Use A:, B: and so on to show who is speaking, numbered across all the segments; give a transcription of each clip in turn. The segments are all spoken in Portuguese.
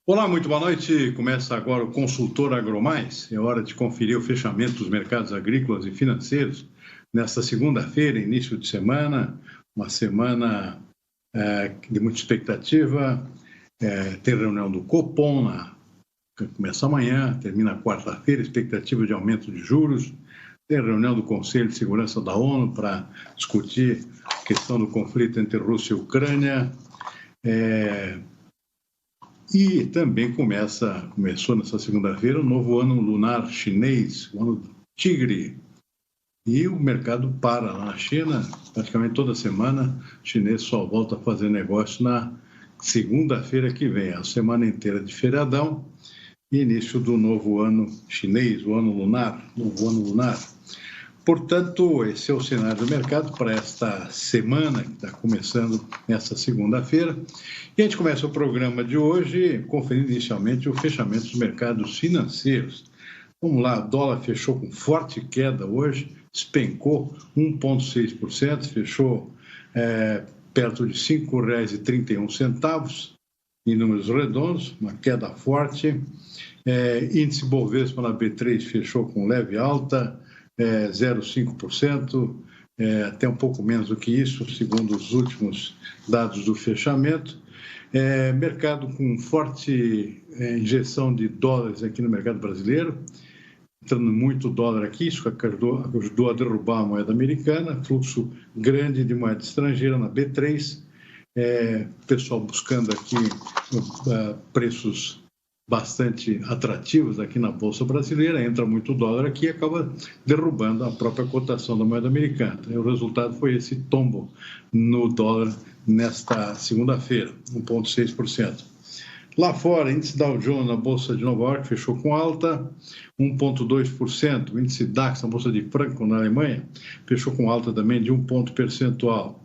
A: Olá, muito boa noite. Começa agora o Consultor AgroMais. É hora de conferir o fechamento dos mercados agrícolas e financeiros nesta segunda-feira, início de semana, uma semana de muita expectativa. Tem reunião do Copom, que começa amanhã, termina quarta-feira, expectativa de aumento de juros. Tem reunião do Conselho de Segurança da ONU para discutir a questão do conflito entre Rússia e Ucrânia. E também começou nessa segunda-feira o novo ano lunar chinês, o ano do tigre. E o mercado para lá na China, praticamente toda semana, o chinês só volta a fazer negócio na segunda-feira que vem, a semana inteira de feriadão, e início do novo ano chinês, o ano lunar, novo ano lunar. Portanto, esse é o cenário do mercado para esta semana, que está começando nesta segunda-feira. E a gente começa o programa de hoje conferindo inicialmente o fechamento dos mercados financeiros. Vamos lá, o dólar fechou com forte queda hoje, despencou 1,6%, fechou perto de R$ 5,31, em números redondos, uma queda forte. Índice Bovespa na B3 fechou com leve alta, 0,5%, até um pouco menos do que isso, segundo os últimos dados do fechamento. Mercado com forte injeção de dólares aqui no mercado brasileiro, entrando muito dólar aqui, isso ajudou a derrubar a moeda americana, fluxo grande de moeda estrangeira na B3, pessoal buscando aqui preços bastante atrativos aqui na Bolsa Brasileira, entra muito dólar aqui e acaba derrubando a própria cotação da moeda americana. E o resultado foi esse tombo no dólar nesta segunda-feira, 1,6%. Lá fora, índice Dow Jones na Bolsa de Nova York fechou com alta, 1,2%. O índice DAX na Bolsa de Frankfurt, na Alemanha, fechou com alta também de 1 ponto percentual.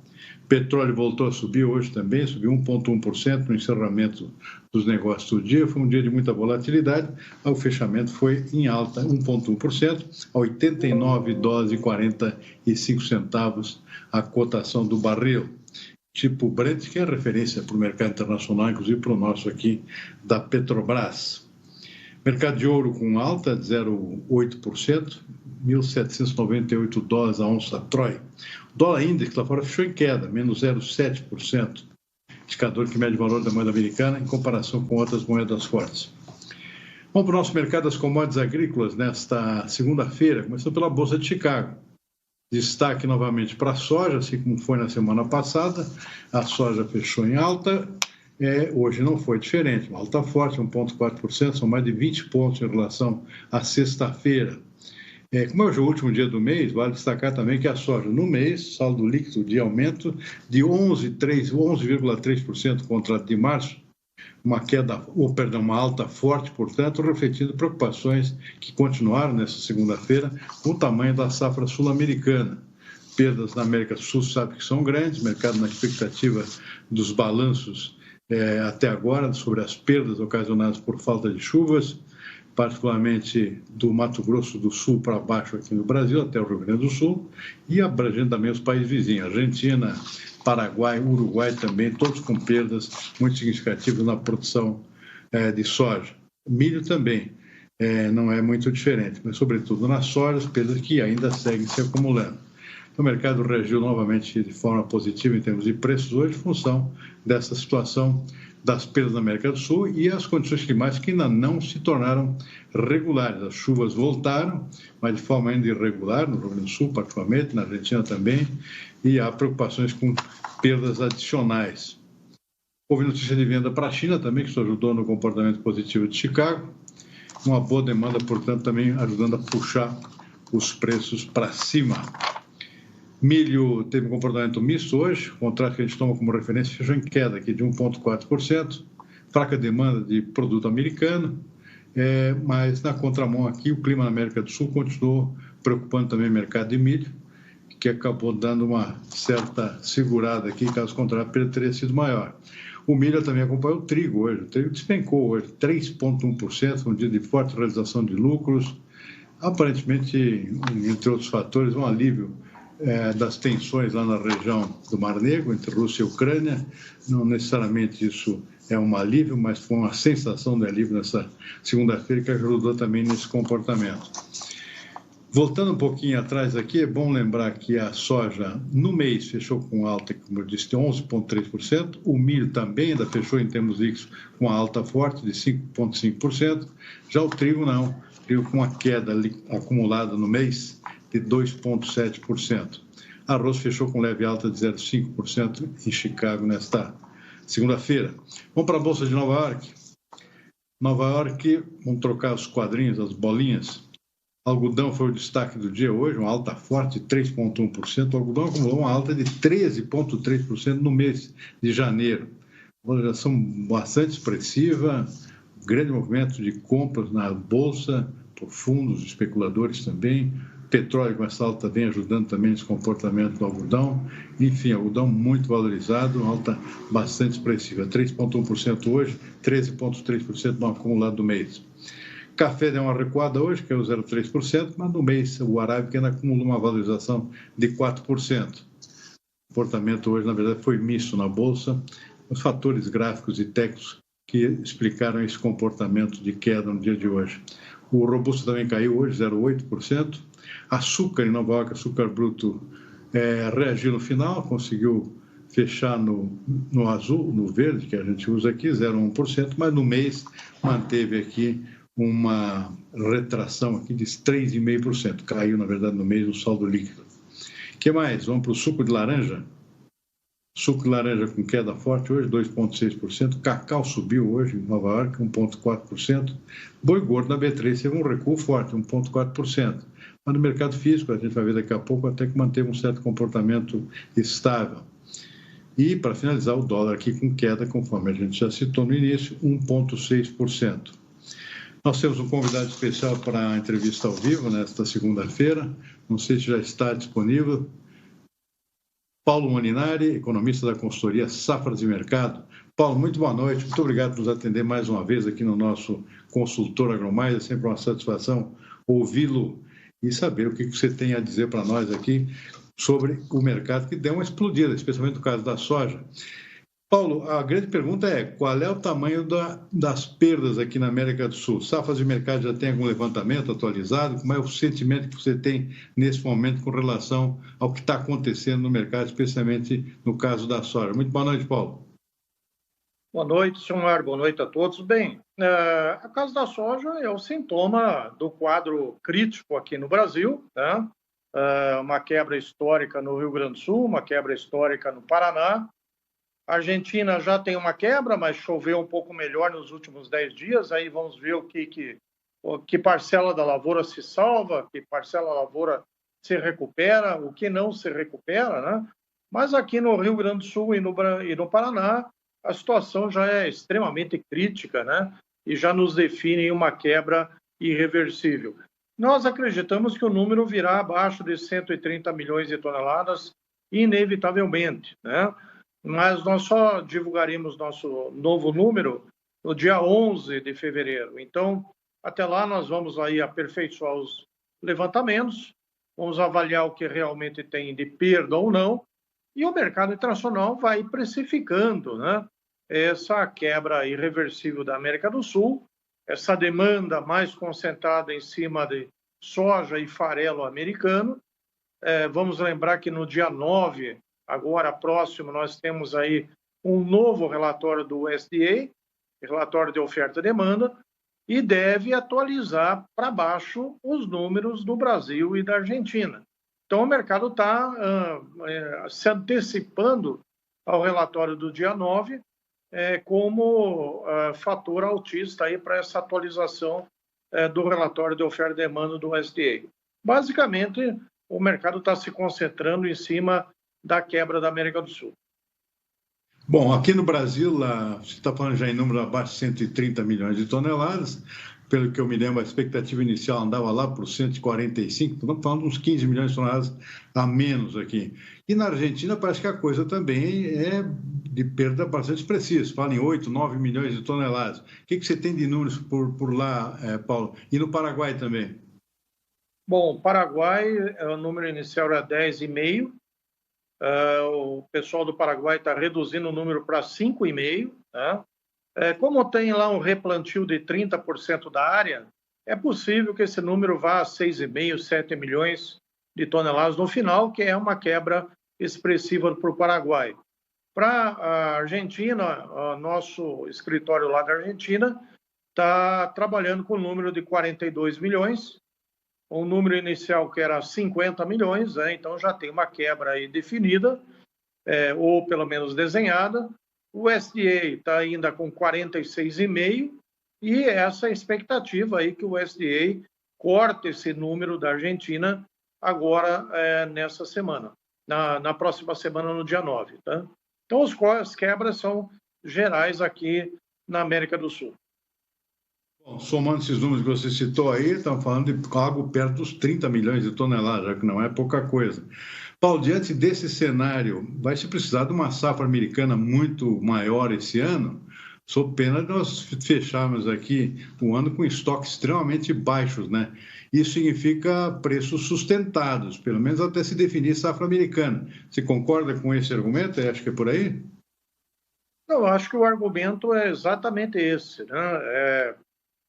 A: Petróleo voltou a subir hoje também, subiu 1,1% no encerramento dos negócios do dia. Foi um dia de muita volatilidade, o fechamento foi em alta, 1,1%, a $89,45 a cotação do barril. Tipo Brent, que é referência para o mercado internacional, inclusive para o nosso aqui, da Petrobras. Mercado de ouro com alta de 0,8%, $1.798 a onça Troy. O dólar índice lá fora fechou em queda, menos 0,7%, indicador que mede o valor da moeda americana em comparação com outras moedas fortes. Vamos para o nosso mercado das commodities agrícolas nesta segunda-feira, começando pela Bolsa de Chicago. Destaque novamente para a soja, assim como foi na semana passada, a soja fechou em alta. Hoje não foi diferente, uma alta forte, 1,4%, são mais de 20 pontos em relação à sexta-feira. Como é hoje o último dia do mês, vale destacar também que a soja no mês, saldo líquido de aumento de 11,3% no contrato de março, uma alta forte, portanto, refletindo preocupações que continuaram nessa segunda-feira com o tamanho da safra sul-americana. Perdas na América do Sul, sabe que são grandes, mercado na expectativa dos balanços até agora, sobre as perdas ocasionadas por falta de chuvas, particularmente do Mato Grosso do Sul para baixo aqui no Brasil, até o Rio Grande do Sul, e abrangendo também os países vizinhos, Argentina, Paraguai, Uruguai também, todos com perdas muito significativas na produção de soja. Milho também não é muito diferente, mas sobretudo na soja, perdas que ainda seguem se acumulando. O mercado reagiu novamente de forma positiva em termos de preços hoje, em função dessa situação das perdas na América do Sul e as condições climáticas que ainda não se tornaram regulares. As chuvas voltaram, mas de forma ainda irregular, no Rio Grande do Sul particularmente, na Argentina também, e há preocupações com perdas adicionais. Houve notícia de venda para a China também, que isso ajudou no comportamento positivo de Chicago. Uma boa demanda, portanto, também ajudando a puxar os preços para cima. Milho teve um comportamento misto hoje, o contrato que a gente toma como referência fechou em queda aqui de 1,4%, fraca demanda de produto americano, mas na contramão aqui o clima na América do Sul continuou preocupando também o mercado de milho, que acabou dando uma certa segurada aqui, caso contrário, a perda teria sido maior. O milho também acompanhou o trigo hoje, o trigo despencou hoje 3,1%, um dia de forte realização de lucros, aparentemente, entre outros fatores, um alívio das tensões lá na região do Mar Negro, entre Rússia e Ucrânia. Não necessariamente isso é um alívio, mas foi uma sensação de alívio nessa segunda-feira que ajudou também nesse comportamento. Voltando um pouquinho atrás aqui, é bom lembrar que a soja no mês fechou com alta, como eu disse, de 11,3%. O milho também ainda fechou em termos líquidos com uma alta forte de 5,5%. Já o trigo não, o trigo com uma queda acumulada no mês de 2,7%. Arroz fechou com leve alta de 0,5% em Chicago nesta segunda-feira. Vamos para a Bolsa de Nova York. Nova York, vamos trocar os quadrinhos, as bolinhas. Algodão foi o destaque do dia hoje, uma alta forte de 3,1%. O algodão acumulou uma alta de 13,3% no mês de janeiro. Uma valorização bastante expressiva, grande movimento de compras na Bolsa, por fundos, especuladores também. Petróleo com essa alta vem ajudando também esse comportamento do algodão. Enfim, algodão muito valorizado, uma alta bastante expressiva. 3,1% hoje, 13,3% no acumulado do mês. Café deu uma recuada hoje, que é o 0,3%, mas no mês o Arábica ainda acumula uma valorização de 4%. O comportamento hoje, na verdade, foi misto na Bolsa. Os fatores gráficos e técnicos que explicaram esse comportamento de queda no dia de hoje. O Robusto também caiu hoje, 0,8%. Açúcar em Nova York, açúcar bruto, reagiu no final, conseguiu fechar no azul, no verde, que a gente usa aqui, 0,1%, mas no mês manteve aqui uma retração aqui de 3,5%. Caiu, na verdade, no mês o saldo líquido. O que mais? Vamos para o suco de laranja. Suco de laranja com queda forte hoje, 2,6%. Cacau subiu hoje em Nova York, 1,4%. Boi gordo na B3 teve um recuo forte, 1,4%. Mas no mercado físico, a gente vai ver daqui a pouco, até que manteve um certo comportamento estável. E, para finalizar, o dólar aqui com queda, conforme a gente já citou no início, 1,6%. Nós temos um convidado especial para a entrevista ao vivo nesta segunda-feira. Não sei se já está disponível. Paulo Molinari, economista da consultoria Safras e Mercado. Paulo, muito boa noite. Muito obrigado por nos atender mais uma vez aqui no nosso consultor AgroMais. É sempre uma satisfação ouvi-lo e saber o que você tem a dizer para nós aqui sobre o mercado que deu uma explodida, especialmente no caso da soja. Paulo, a grande pergunta é, qual é o tamanho das perdas aqui na América do Sul? Safras de mercado já tem algum levantamento atualizado? Como é o sentimento que você tem nesse momento com relação ao que está acontecendo no mercado, especialmente no caso da soja? Muito boa noite, Paulo.
B: Boa noite, senhor. Boa noite a todos. Bem, a caso da soja é o sintoma do quadro crítico aqui no Brasil, né? Uma quebra histórica no Rio Grande do Sul, uma quebra histórica no Paraná. A Argentina já tem uma quebra, mas choveu um pouco melhor nos últimos 10 dias. Aí vamos ver o que parcela da lavoura se salva, que parcela da lavoura se recupera, o que não se recupera, né? Mas aqui no Rio Grande do Sul e no Paraná, a situação já é extremamente crítica, né? E já nos define uma quebra irreversível. Nós acreditamos que o número virá abaixo de 130 milhões de toneladas, inevitavelmente, né? Mas nós só divulgaremos nosso novo número no dia 11 de fevereiro. Então, até lá, nós vamos aí aperfeiçoar os levantamentos, vamos avaliar o que realmente tem de perda ou não, e o mercado internacional vai precificando, né, essa quebra irreversível da América do Sul, essa demanda mais concentrada em cima de soja e farelo americano. Vamos lembrar que no dia 9, agora próximo, nós temos aí um novo relatório do USDA, relatório de oferta e demanda, e deve atualizar para baixo os números do Brasil e da Argentina. Então, o mercado está se antecipando ao relatório do dia 9 como fator altista para essa atualização do relatório de oferta e demanda do USDA. Basicamente, o mercado está se concentrando em cima da quebra da América do Sul.
A: Bom, aqui no Brasil, você está falando já em número abaixo de 130 milhões de toneladas. Pelo que eu me lembro, a expectativa inicial andava lá por 145, estamos falando de uns 15 milhões de toneladas a menos aqui. E na Argentina parece que a coisa também é de perda bastante expressiva, se fala em 8, 9 milhões de toneladas. O que você tem de números por lá, Paulo? E no Paraguai também?
B: Bom, Paraguai, o número inicial era 10,5. O pessoal do Paraguai está reduzindo o número para 5,5. Né? Como tem lá um replantio de 30% da área, é possível que esse número vá a 6,5, 7 milhões de toneladas no final, que é uma quebra expressiva para o Paraguai. Para a Argentina, o nosso escritório lá da Argentina está trabalhando com o número de 42 milhões, o número inicial que era 50 milhões, então já tem uma quebra aí definida, ou pelo menos desenhada. O SDA está ainda com 46,5 e essa é a expectativa aí que o SDA corte esse número da Argentina agora nessa semana, na próxima semana, no dia 9. Tá? Então, as quebras são gerais aqui na América do Sul.
A: Bom, somando esses números que você citou aí, estamos falando de algo perto dos 30 milhões de toneladas, já que não é pouca coisa. Paulo, diante desse cenário, vai se precisar de uma safra americana muito maior esse ano, sob pena de nós fecharmos aqui um ano com estoques extremamente baixos, né? Isso significa preços sustentados, pelo menos até se definir safra americana. Você concorda com esse argumento? Acho que é por aí?
B: Eu acho que o argumento é exatamente esse, né?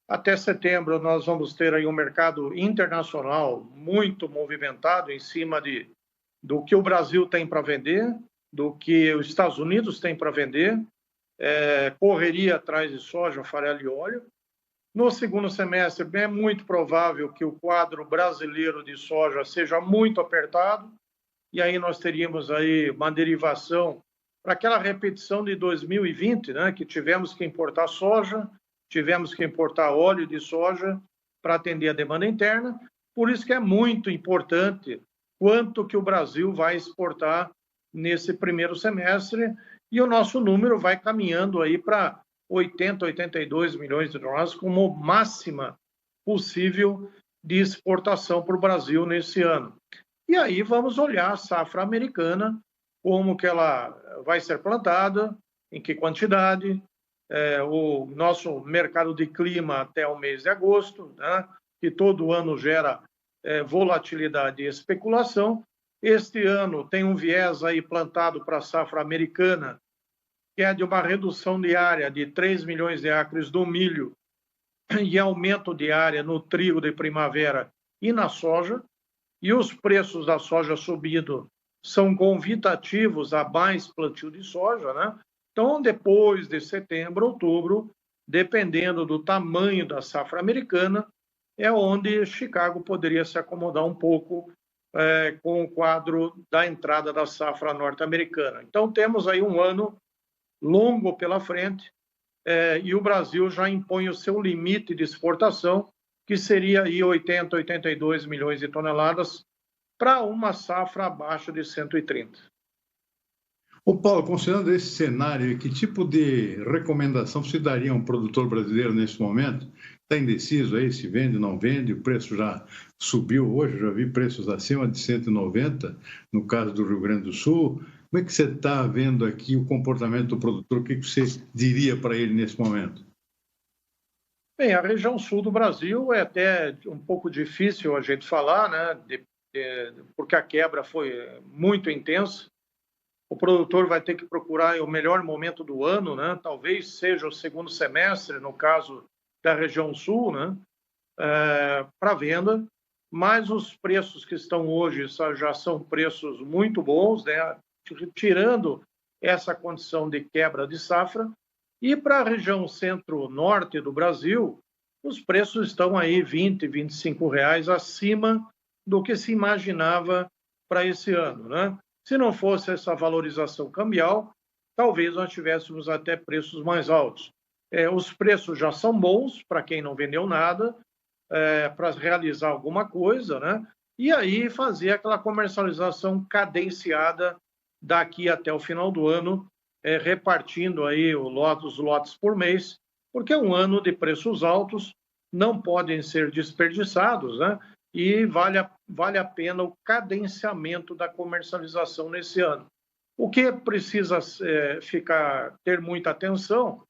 B: Até setembro nós vamos ter aí um mercado internacional muito movimentado em cima do que o Brasil tem para vender, do que os Estados Unidos têm para vender, correria atrás de soja, farelo e óleo. No segundo semestre, é muito provável que o quadro brasileiro de soja seja muito apertado, e aí nós teríamos aí uma derivação para aquela repetição de 2020, né, que tivemos que importar soja, tivemos que importar óleo de soja para atender a demanda interna. Por isso que é muito importante quanto que o Brasil vai exportar nesse primeiro semestre, e o nosso número vai caminhando aí para 80, 82 milhões de toneladas como máxima possível de exportação para o Brasil nesse ano. E aí vamos olhar a safra americana, como que ela vai ser plantada, em que quantidade, o nosso mercado de clima até o mês de agosto, né, que todo ano gera volatilidade e especulação. Este ano tem um viés aí plantado para a safra americana, que é de uma redução de área de 3 milhões de acres do milho e aumento de área no trigo de primavera e na soja, e os preços da soja subindo são convidativos a mais plantio de soja, né? Então, depois de setembro, outubro, dependendo do tamanho da safra americana, é onde Chicago poderia se acomodar um pouco com o quadro da entrada da safra norte-americana. Então, temos aí um ano longo pela frente, e o Brasil já impõe o seu limite de exportação, que seria aí 80, 82 milhões de toneladas, para uma safra abaixo de 130.
A: Ô Paulo, considerando esse cenário, que tipo de recomendação se daria a um produtor brasileiro nesse momento? Está indeciso aí se vende ou não vende? O preço já subiu hoje, já vi preços acima de 190, no caso do Rio Grande do Sul. Como é que você está vendo aqui o comportamento do produtor? O que você diria para ele nesse momento?
B: Bem, a região sul do Brasil é até um pouco difícil a gente falar, né? Porque a quebra foi muito intensa. O produtor vai ter que procurar o melhor momento do ano, né? Talvez seja o segundo semestre, no caso da região sul, né? Para venda. Mas os preços que estão hoje já são preços muito bons, né? Tirando essa condição de quebra de safra. E para a região centro-norte do Brasil, os preços estão aí R$ 20, R$ 25 acima do que se imaginava para esse ano, né? Se não fosse essa valorização cambial, talvez nós tivéssemos até preços mais altos. Os preços já são bons para quem não vendeu nada, para realizar alguma coisa, né? E aí fazer aquela comercialização cadenciada daqui até o final do ano, repartindo aí os lotes por mês, porque um ano de preços altos não podem ser desperdiçados, né? E vale a pena o cadenciamento da comercialização nesse ano. O que precisa ter muita atenção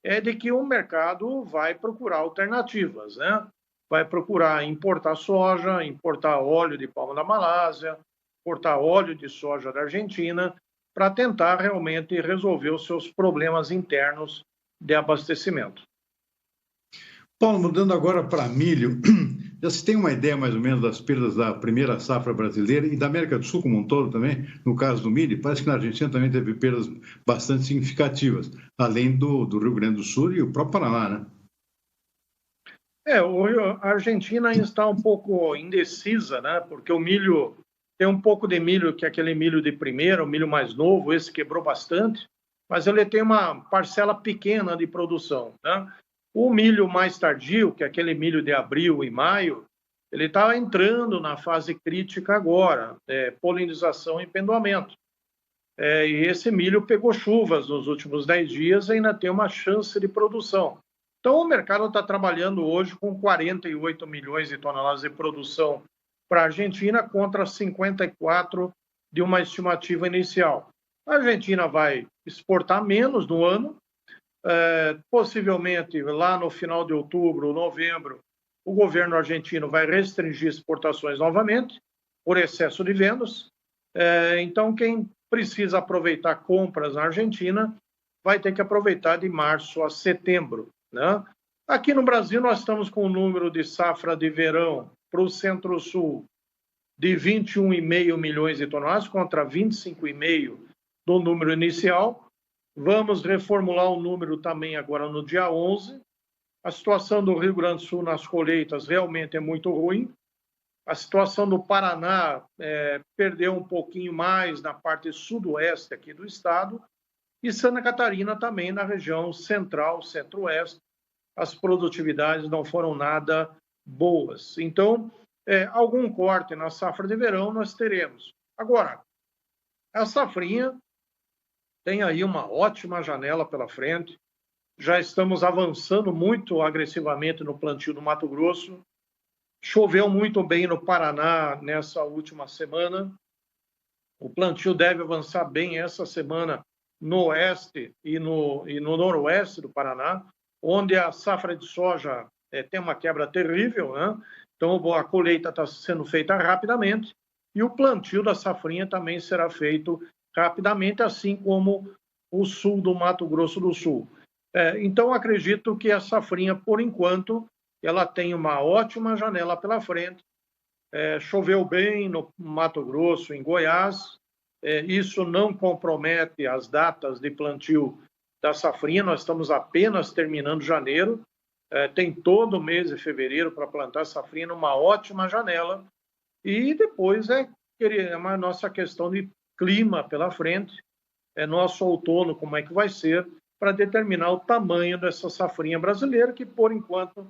B: é de que o mercado vai procurar alternativas, né? vai procurar importar soja, importar óleo de palma da Malásia, importar óleo de soja da Argentina, para tentar realmente resolver os seus problemas internos de abastecimento.
A: Paulo, mudando agora para milho, já se tem uma ideia mais ou menos das perdas da primeira safra brasileira e da América do Sul como um todo também, no caso do milho? Parece que na Argentina também teve perdas bastante significativas, além do Rio Grande do Sul e o próprio Paraná, né?
B: A Argentina ainda está um pouco indecisa, né? Porque o milho, tem um pouco de milho que é aquele milho de primeira, o milho mais novo, esse quebrou bastante, mas ele tem uma parcela pequena de produção, né? O milho mais tardio, que é aquele milho de abril e maio, ele está entrando na fase crítica agora, polinização e pendoamento. E esse milho pegou chuvas nos últimos 10 dias e ainda tem uma chance de produção. Então, o mercado está trabalhando hoje com 48 milhões de toneladas de produção para a Argentina contra 54 de uma estimativa inicial. A Argentina vai exportar menos no ano, possivelmente lá no final de outubro, novembro, o governo argentino vai restringir exportações novamente por excesso de vendas. Então, quem precisa aproveitar compras na Argentina vai ter que aproveitar de março a setembro, né? Aqui no Brasil, nós estamos com um número de safra de verão para o Centro-Sul de 21,5 milhões de toneladas contra 25,5 do número inicial. Vamos reformular o número também agora no dia 11. A situação do Rio Grande do Sul nas colheitas realmente é muito ruim. A situação do Paraná perdeu um pouquinho mais na parte sudoeste aqui do estado. E Santa Catarina também na região central, centro-oeste. As produtividades não foram nada boas. Então, algum corte na safra de verão nós teremos. Agora, a safrinha tem aí uma ótima janela pela frente. Já estamos avançando muito agressivamente no plantio do Mato Grosso. Choveu muito bem no Paraná nessa última semana. O plantio deve avançar bem essa semana no oeste e no noroeste do Paraná, onde a safra de soja tem uma quebra terrível, né? Então a colheita está sendo feita rapidamente e o plantio da safrinha também será feito rapidamente, assim como o sul do Mato Grosso do Sul. Então acredito que a safrinha, por enquanto, ela tem uma ótima janela pela frente. Choveu bem no Mato Grosso, em Goiás. Isso não compromete as datas de plantio da safrinha, nós estamos apenas terminando janeiro, tem todo o mês de fevereiro para plantar safrinha numa ótima janela, e depois é uma nossa questão de clima pela frente, nosso outono, como é que vai ser, para determinar o tamanho dessa safrinha brasileira, que por enquanto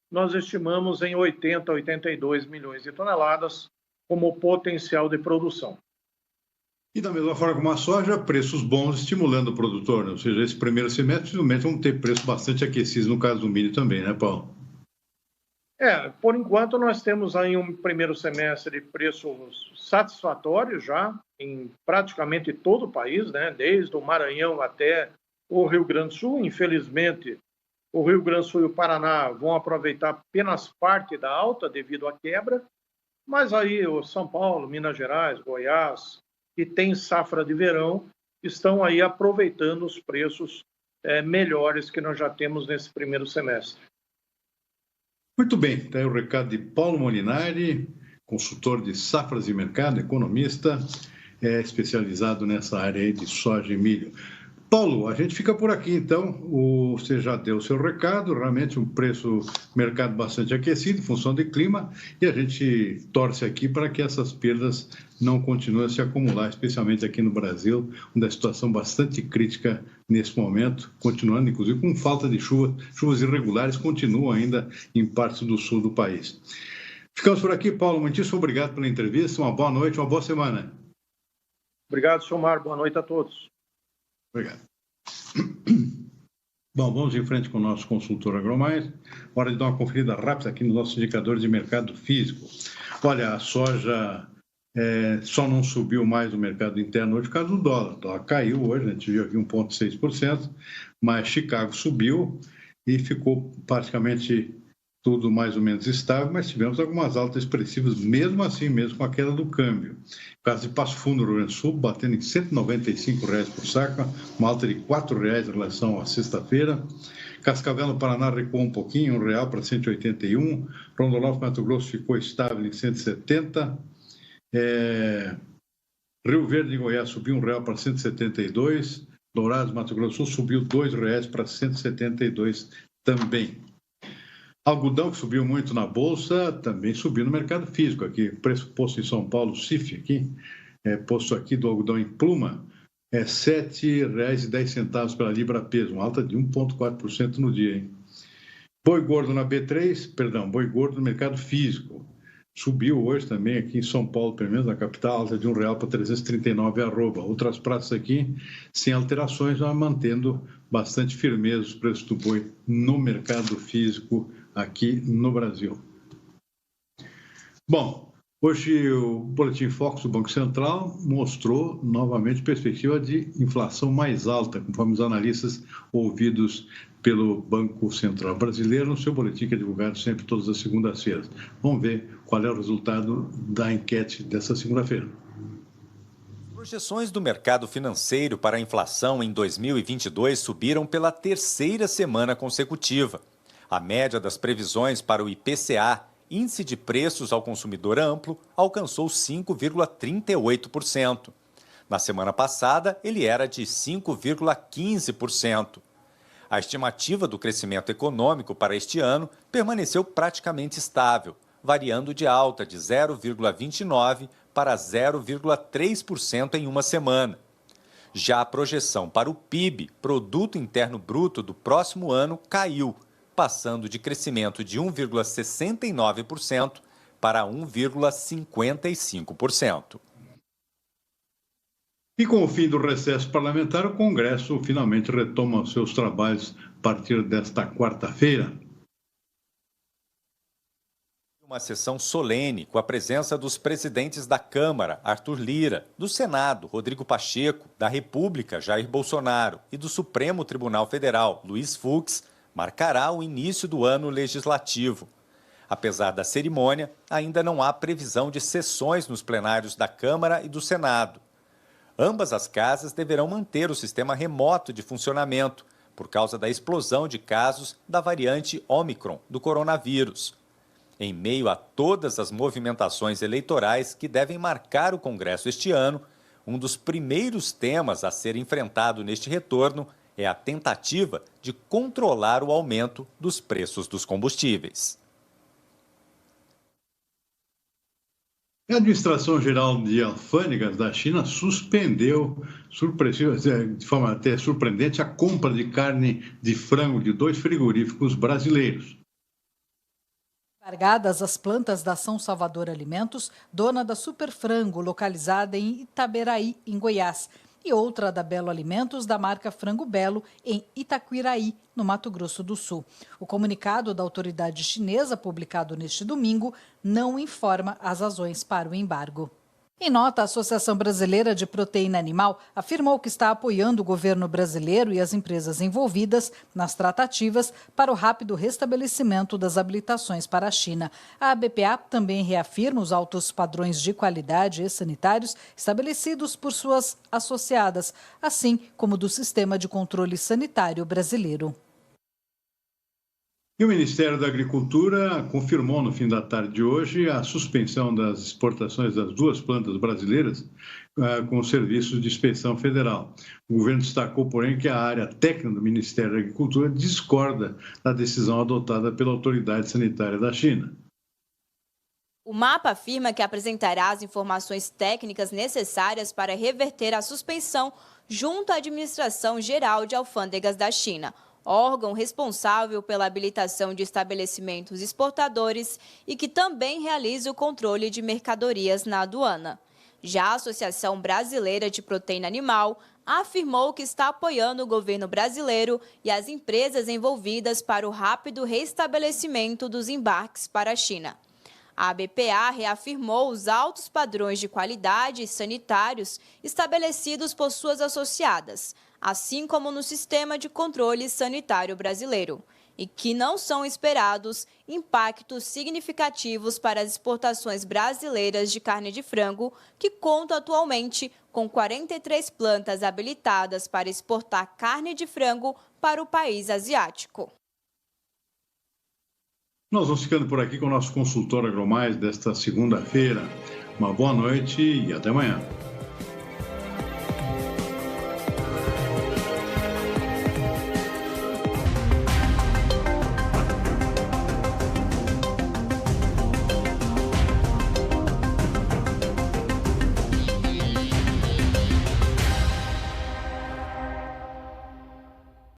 B: nós estimamos em 80 a 82 milhões de toneladas como potencial de produção.
A: E da mesma forma como a soja, preços bons estimulando o produtor, né? Ou seja, esse primeiro semestre, possivelmente, vamos ter preços bastante aquecidos no caso do milho também, né, Paulo?
B: Por enquanto nós temos aí um primeiro semestre de preços satisfatórios já em praticamente todo o país, né? Desde o Maranhão até o Rio Grande do Sul. Infelizmente, o Rio Grande do Sul e o Paraná vão aproveitar apenas parte da alta devido à quebra, mas aí o São Paulo, Minas Gerais, Goiás, que tem safra de verão, estão aí aproveitando os preços melhores que nós já temos nesse primeiro semestre.
A: Muito bem, está aí o recado de Paulo Molinari, consultor de safras e mercado, economista, especializado nessa área aí de soja e milho. Paulo, a gente fica por aqui, então. Você já deu o seu recado, realmente um preço mercado bastante aquecido, em função de clima, e a gente torce aqui para que essas perdas não continuem a se acumular, especialmente aqui no Brasil, onde a situação é bastante crítica nesse momento, continuando, inclusive, com falta de chuva. Chuvas irregulares continuam ainda em partes do sul do país. Ficamos por aqui, Paulo. Muitíssimo obrigado pela entrevista. Uma boa noite, uma boa semana.
B: Obrigado, Silmar. Boa noite a todos.
A: Obrigado. Bom, vamos em frente com o nosso consultor AgroMais. Hora de dar uma conferida rápida aqui nos nossos indicadores de mercado físico. Olha, a soja só não subiu mais no mercado interno hoje por causa do dólar. O dólar caiu hoje, a gente viu aqui 1,6%, mas Chicago subiu e ficou praticamente tudo mais ou menos estável, mas tivemos algumas altas expressivas, mesmo assim, mesmo com a queda do câmbio. O caso de Passo Fundo, no Rio Grande do Sul, batendo em R$ 195 por saco, uma alta de R$ 4 em relação à sexta-feira. Cascavel, no Paraná, recuou um pouquinho, R$1 para 181. Rondonópolis, Mato Grosso, ficou estável em 170. Rio Verde, em Goiás, subiu R$1 para 172. Dourados, Mato Grosso do Sul, subiu R$2 para 172 também. Algodão, que subiu muito na Bolsa, também subiu no mercado físico. Aqui, o preço posto em São Paulo, CIF, aqui, posto aqui do algodão em pluma, é R$ 7,10 pela libra-peso, uma alta de 1,4% no dia. Hein? Boi gordo na B3, boi gordo no mercado físico. Subiu hoje também aqui em São Paulo, pelo menos na capital, alta de R$1 para 339 arroba. Outras praças aqui, sem alterações, mas mantendo bastante firmeza os preços do boi no mercado físico aqui no Brasil. Bom, hoje o Boletim Focus do Banco Central mostrou novamente perspectiva de inflação mais alta, conforme os analistas ouvidos pelo Banco Central Brasileiro, no seu boletim que é divulgado sempre todas as segundas-feiras. Vamos ver qual é o resultado da enquete dessa segunda-feira.
C: Projeções do mercado financeiro para a inflação em 2022 subiram pela terceira semana consecutiva. A média das previsões para o IPCA, Índice de Preços ao Consumidor Amplo, alcançou 5,38%. Na semana passada, ele era de 5,15%. A estimativa do crescimento econômico para este ano permaneceu praticamente estável, variando de alta de 0,29% para 0,3% em uma semana. Já a projeção para o PIB, Produto Interno Bruto, do próximo ano caiu, passando de crescimento de 1,69% para 1,55%.
A: E com o fim do recesso parlamentar, o Congresso finalmente retoma os seus trabalhos a partir desta quarta-feira.
C: Uma sessão solene com a presença dos presidentes da Câmara, Arthur Lira, do Senado, Rodrigo Pacheco, da República, Jair Bolsonaro, e do Supremo Tribunal Federal, Luiz Fux, marcará o início do ano legislativo. Apesar da cerimônia, ainda não há previsão de sessões nos plenários da Câmara e do Senado. Ambas as casas deverão manter o sistema remoto de funcionamento, por causa da explosão de casos da variante Ômicron do coronavírus. Em meio a todas as movimentações eleitorais que devem marcar o Congresso este ano, um dos primeiros temas a ser enfrentado neste retorno é a tentativa de controlar o aumento dos preços dos combustíveis.
A: A Administração Geral de Alfândegas da China suspendeu, de forma até surpreendente, a compra de carne de frango de 2 frigoríficos brasileiros.
D: Encarregadas as plantas da São Salvador Alimentos, dona da Super Frango, localizada em Itaberaí, em Goiás, e outra da Belo Alimentos, da marca Frango Belo, em Itaquiraí, no Mato Grosso do Sul. O comunicado da autoridade chinesa, publicado neste domingo, não informa as razões para o embargo. Em nota, a Associação Brasileira de Proteína Animal afirmou que está apoiando o governo brasileiro e as empresas envolvidas nas tratativas para o rápido restabelecimento das habilitações para a China. A ABPA também reafirma os altos padrões de qualidade e sanitários estabelecidos por suas associadas, assim como do sistema de controle sanitário brasileiro.
A: E o Ministério da Agricultura confirmou no fim da tarde de hoje a suspensão das exportações das 2 plantas brasileiras com serviços de inspeção federal. O governo destacou, porém, que a área técnica do Ministério da Agricultura discorda da decisão adotada pela Autoridade Sanitária da China.
E: O mapa afirma que apresentará as informações técnicas necessárias para reverter a suspensão junto à Administração Geral de Alfândegas da China, órgão responsável pela habilitação de estabelecimentos exportadores e que também realiza o controle de mercadorias na aduana. Já a Associação Brasileira de Proteína Animal afirmou que está apoiando o governo brasileiro e as empresas envolvidas para o rápido restabelecimento dos embarques para a China. A BPA reafirmou os altos padrões de qualidade sanitários estabelecidos por suas associadas, assim como no sistema de controle sanitário brasileiro, e que não são esperados impactos significativos para as exportações brasileiras de carne de frango, que contam atualmente com 43 plantas habilitadas para exportar carne de frango para o país asiático.
A: Nós vamos ficando por aqui com o nosso consultor AgroMais desta segunda-feira. Uma boa noite e até amanhã.